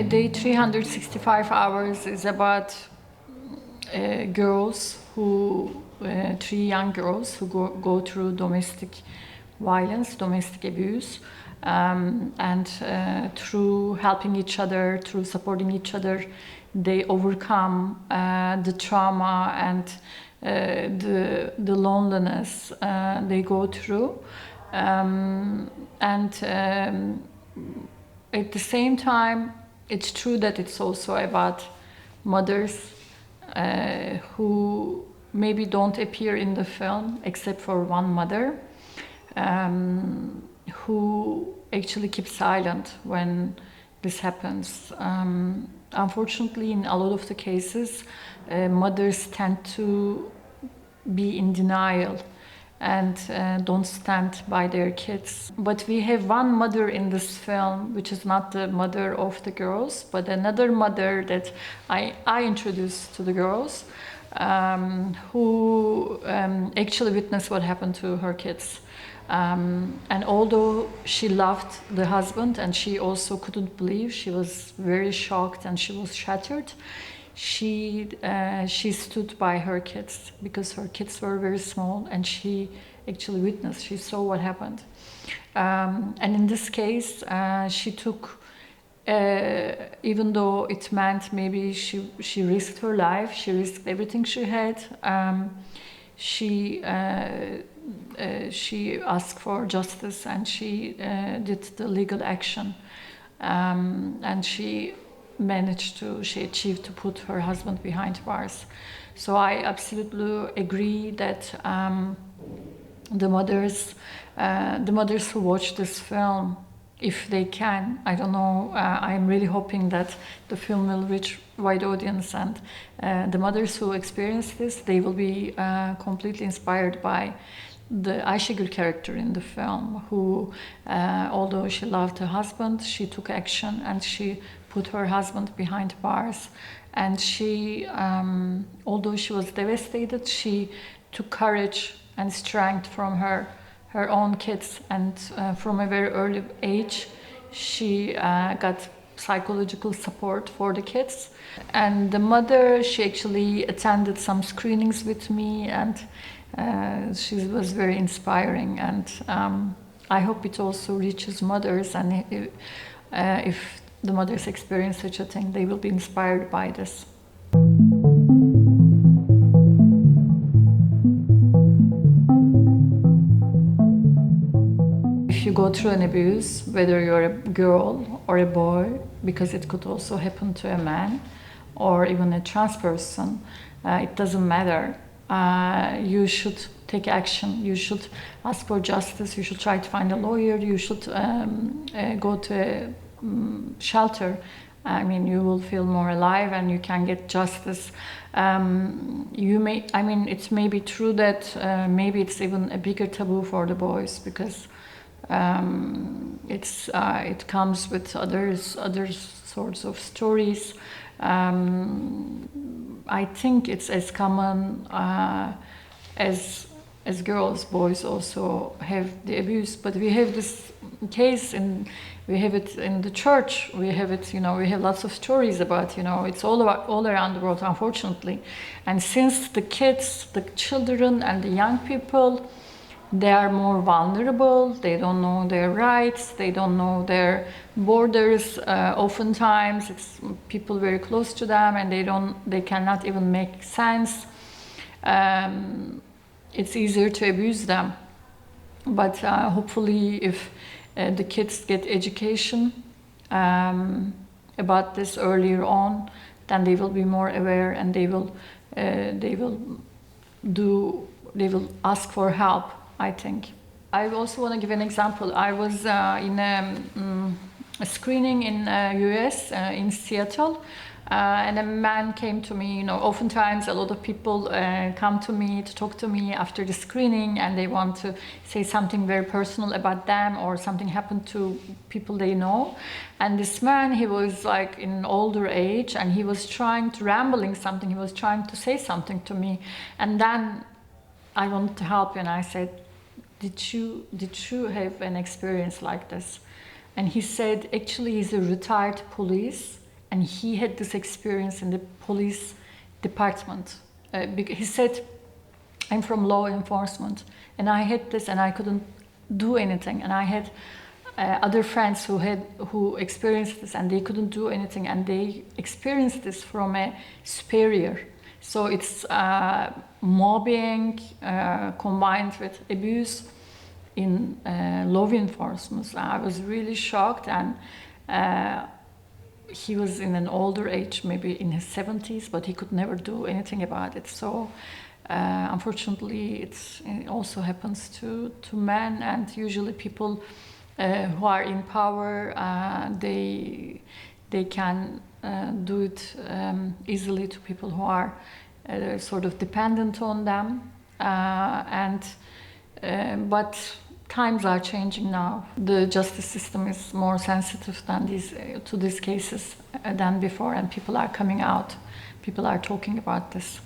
day 365 hours is about girls who, three young girls who go through domestic violence, domestic abuse, and through helping each other, through supporting each other, they overcome the trauma and the loneliness they go through. At the same time, it's true that it's also about mothers who maybe don't appear in the film, except for one mother, who actually keeps silent when this happens. Unfortunately, in a lot of the cases, mothers tend to be in denial and don't stand by their kids. But we have one mother in this film, which is not the mother of the girls, but another mother that I introduced to the girls, who actually witnessed what happened to her kids. And although she loved the husband and she also couldn't believe, she was very shocked and she was shattered, she stood by her kids because her kids were very small, and she actually witnessed, she saw what happened. And in this case, she took, even though it meant maybe she risked her life, she risked everything she had, she asked for justice and she did the legal action, and she achieved to put her husband behind bars. So I absolutely agree that the mothers who watch this film, if they can, I don't know, I'm really hoping that the film will reach wide audience, and the mothers who experience this, they will be completely inspired by the Ayşegül character in the film, who, although she loved her husband, she took action and she put her husband behind bars. And she, although she was devastated, she took courage and strength from her own kids. And from a very early age, she got psychological support for the kids. And the mother, she actually attended some screenings with me, and she was very inspiring, and I hope it also reaches mothers, and if the mothers experience such a thing, they will be inspired by this. If you go through an abuse, whether you're a girl or a boy, because it could also happen to a man or even a trans person, it doesn't matter. You should take action, you should ask for justice, you should try to find a lawyer, you should go to a shelter. I mean, you will feel more alive and you can get justice. It may be true that maybe it's even a bigger taboo for the boys, because it comes with other sorts of stories. I think it's as common as girls. Boys also have the abuse, but we have this case, and we have it in the church. We have it, we have lots of stories about, it's all around the world, unfortunately. And since the kids, the children, and the young people, they are more vulnerable. They don't know their rights. They don't know their borders. Oftentimes, it's people very close to them, and they cannot even make sense. It's easier to abuse them. But hopefully, if the kids get education about this earlier on, then they will be more aware, and they will ask for help, I think. I also want to give an example. I was in a screening in US, in Seattle, and a man came to me. Oftentimes a lot of people come to me to talk to me after the screening, and they want to say something very personal about them, or something happened to people they know. And this man, he was like in older age, and he was rambling something. He was trying to say something to me, and then I wanted to help, and I said, did you have an experience like this? And he said, actually, he's a retired police, and he had this experience in the police department. He said, I'm from law enforcement, and I had this and I couldn't do anything, and I had other friends who experienced this and they couldn't do anything, and they experienced this from a superior. So it's mobbing combined with abuse in law enforcement. I was really shocked, and he was in an older age, maybe in his 70s, but he could never do anything about it. So unfortunately, it also happens to men, and usually people who are in power, they can do it easily to people who are sort of dependent on them. But times are changing now. The justice system is more sensitive to these cases than before, and people are coming out. People are talking about this.